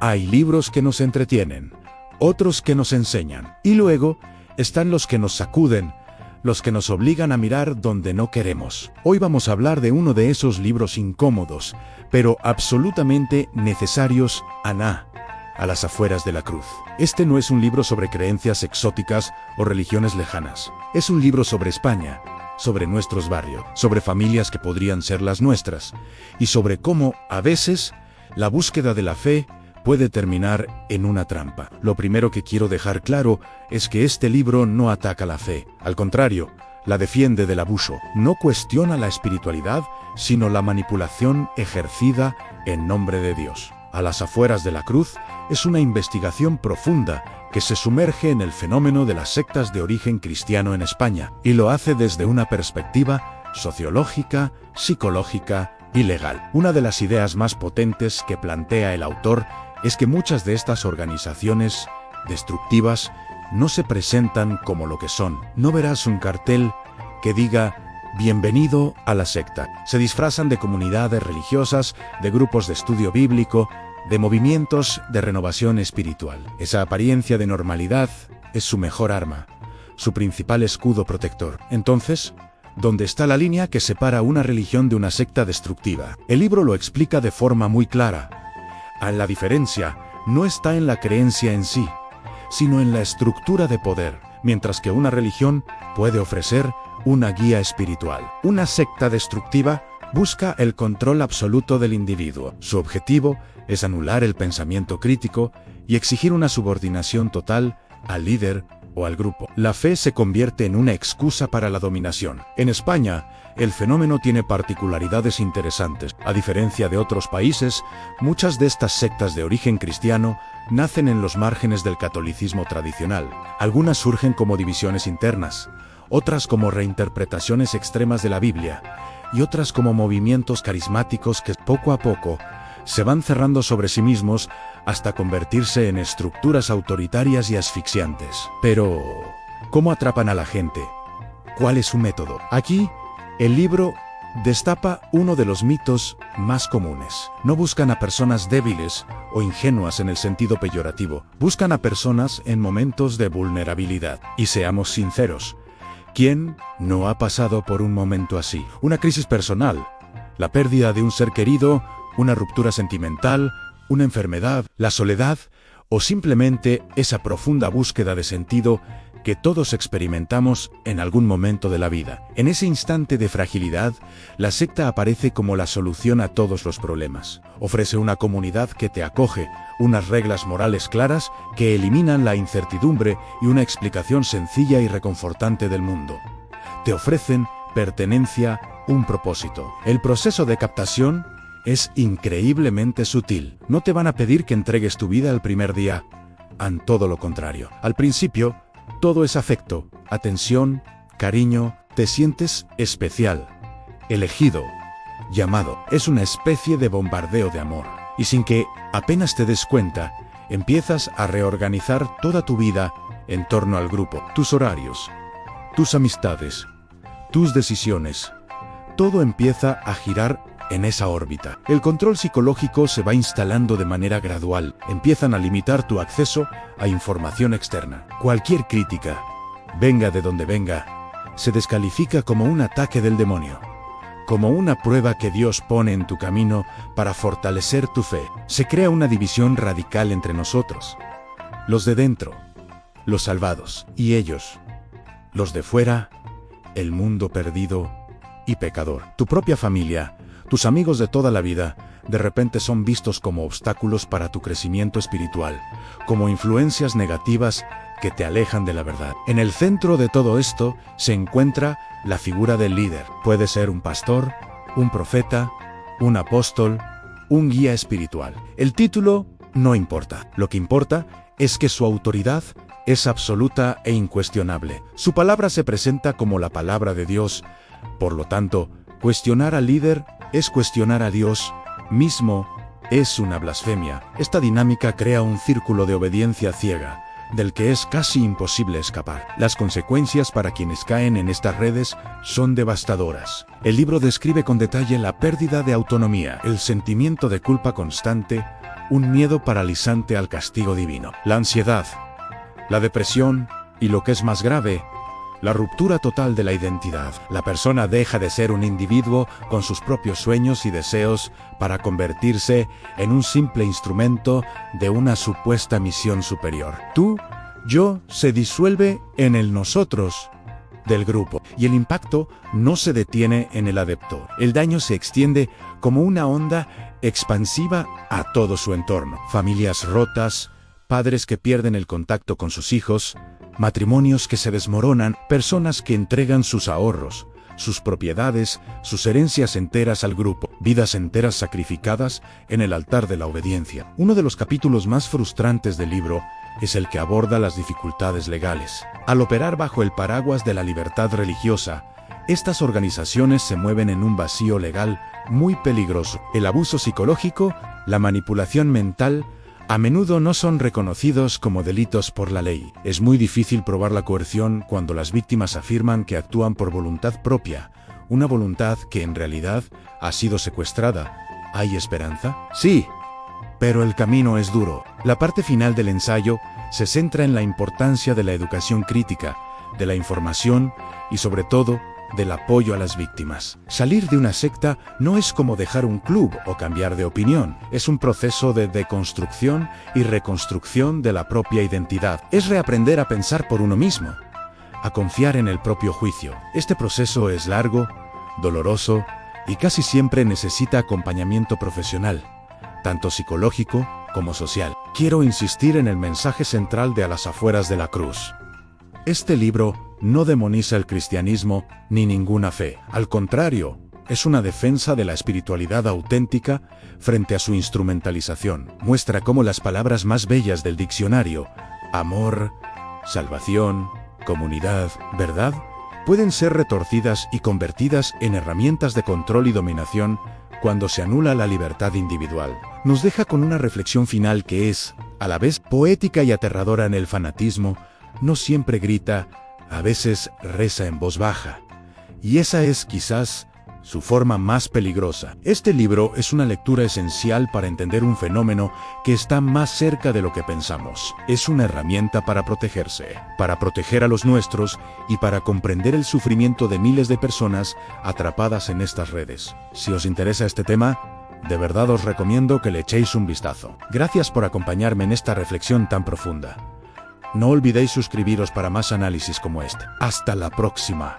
Hay libros que nos entretienen, otros que nos enseñan, y luego están los que nos sacuden, los que nos obligan a mirar donde no queremos. Hoy vamos a hablar de uno de esos libros incómodos, pero absolutamente necesarios, Aná, a las afueras de la cruz. Este no es un libro sobre creencias exóticas o religiones lejanas. Es un libro sobre España, sobre nuestros barrios, sobre familias que podrían ser las nuestras, y sobre cómo, a veces, la búsqueda de la fe puede terminar en una trampa. Lo primero que quiero dejar claro es que este libro no ataca la fe. Al contrario, la defiende del abuso. No cuestiona la espiritualidad, sino la manipulación ejercida en nombre de Dios. A las afueras de la cruz es una investigación profunda que se sumerge en el fenómeno de las sectas de origen cristiano en España, y lo hace desde una perspectiva sociológica, psicológica y legal. Una de las ideas más potentes que plantea el autor es que muchas de estas organizaciones destructivas no se presentan como lo que son. No verás un cartel que diga «Bienvenido a la secta». Se disfrazan de comunidades religiosas, de grupos de estudio bíblico, de movimientos de renovación espiritual. Esa apariencia de normalidad es su mejor arma, su principal escudo protector. Entonces, ¿dónde está la línea que separa una religión de una secta destructiva? El libro lo explica de forma muy clara. La diferencia no está en la creencia en sí, sino en la estructura de poder, mientras que una religión puede ofrecer una guía espiritual. Una secta destructiva busca el control absoluto del individuo. Su objetivo es anular el pensamiento crítico y exigir una subordinación total al líder o al grupo. La fe se convierte en una excusa para la dominación. En España, el fenómeno tiene particularidades interesantes. A diferencia de otros países, muchas de estas sectas de origen cristiano nacen en los márgenes del catolicismo tradicional. Algunas surgen como divisiones internas, otras como reinterpretaciones extremas de la Biblia, y otras como movimientos carismáticos que poco a poco se van cerrando sobre sí mismos hasta convertirse en estructuras autoritarias y asfixiantes. Pero, ¿cómo atrapan a la gente? ¿Cuál es su método? Aquí, el libro destapa uno de los mitos más comunes. No buscan a personas débiles o ingenuas en el sentido peyorativo. Buscan a personas en momentos de vulnerabilidad. Y seamos sinceros, ¿quién no ha pasado por un momento así? Una crisis personal, la pérdida de un ser querido, una ruptura sentimental, una enfermedad, la soledad o simplemente esa profunda búsqueda de sentido que todos experimentamos en algún momento de la vida. En ese instante de fragilidad, la secta aparece como la solución a todos los problemas. Ofrece una comunidad que te acoge, unas reglas morales claras que eliminan la incertidumbre y una explicación sencilla y reconfortante del mundo. Te ofrecen pertenencia, un propósito. El proceso de captación es increíblemente sutil. No te van a pedir que entregues tu vida el primer día. Todo lo contrario. Al principio, todo es afecto, atención, cariño, te sientes especial, elegido, llamado. Es una especie de bombardeo de amor. Y sin que apenas te des cuenta, empiezas a reorganizar toda tu vida en torno al grupo. Tus horarios, tus amistades, tus decisiones. Todo empieza a girar en esa órbita. El control psicológico se va instalando de manera gradual. Empiezan a limitar tu acceso a información externa. Cualquier crítica, venga de donde venga, se descalifica como un ataque del demonio, como una prueba que Dios pone en tu camino para fortalecer tu fe. Se crea una división radical entre nosotros, los de dentro, los salvados, y ellos, los de fuera, el mundo perdido y pecador. Tu propia familia, tus amigos de toda la vida, de repente son vistos como obstáculos para tu crecimiento espiritual, como influencias negativas que te alejan de la verdad. En el centro de todo esto se encuentra la figura del líder. Puede ser un pastor, un profeta, un apóstol, un guía espiritual. El título no importa. Lo que importa es que su autoridad es absoluta e incuestionable. Su palabra se presenta como la palabra de Dios. Por lo tanto, cuestionar al líder es cuestionar a Dios mismo, es una blasfemia. Esta dinámica crea un círculo de obediencia ciega, del que es casi imposible escapar. Las consecuencias para quienes caen en estas redes son devastadoras. El libro describe con detalle la pérdida de autonomía, el sentimiento de culpa constante, un miedo paralizante al castigo divino. La ansiedad, la depresión y, lo que es más grave, la ruptura total de la identidad. La persona deja de ser un individuo con sus propios sueños y deseos para convertirse en un simple instrumento de una supuesta misión superior. Tú, yo, se disuelve en el nosotros del grupo, y el impacto no se detiene en el adepto. El daño se extiende como una onda expansiva a todo su entorno. Familias rotas, padres que pierden el contacto con sus hijos, matrimonios que se desmoronan, personas que entregan sus ahorros, sus propiedades, sus herencias enteras al grupo, vidas enteras sacrificadas en el altar de la obediencia. Uno de los capítulos más frustrantes del libro es el que aborda las dificultades legales. Al operar bajo el paraguas de la libertad religiosa, estas organizaciones se mueven en un vacío legal muy peligroso. El abuso psicológico, la manipulación mental, a menudo no son reconocidos como delitos por la ley. Es muy difícil probar la coerción cuando las víctimas afirman que actúan por voluntad propia, una voluntad que en realidad ha sido secuestrada. ¿Hay esperanza? Sí, pero el camino es duro. La parte final del ensayo se centra en la importancia de la educación crítica, de la información y, sobre todo, del apoyo a las víctimas. Salir de una secta no es como dejar un club o cambiar de opinión. Es un proceso de deconstrucción y reconstrucción de la propia identidad. Es reaprender a pensar por uno mismo, a confiar en el propio juicio. Este proceso es largo, doloroso y casi siempre necesita acompañamiento profesional, tanto psicológico como social. Quiero insistir en el mensaje central de A las afueras de la cruz. Este libro no demoniza el cristianismo ni ninguna fe. Al contrario, es una defensa de la espiritualidad auténtica frente a su instrumentalización. Muestra cómo las palabras más bellas del diccionario, amor, salvación, comunidad, verdad, pueden ser retorcidas y convertidas en herramientas de control y dominación cuando se anula la libertad individual. Nos deja con una reflexión final que es, a la vez poética y aterradora en el fanatismo. No siempre grita, a veces reza en voz baja. Y esa es quizás su forma más peligrosa. Este libro es una lectura esencial para entender un fenómeno que está más cerca de lo que pensamos. Es una herramienta para protegerse, para proteger a los nuestros y para comprender el sufrimiento de miles de personas atrapadas en estas redes. Si os interesa este tema, de verdad os recomiendo que le echéis un vistazo. Gracias por acompañarme en esta reflexión tan profunda. No olvidéis suscribiros para más análisis como este. Hasta la próxima.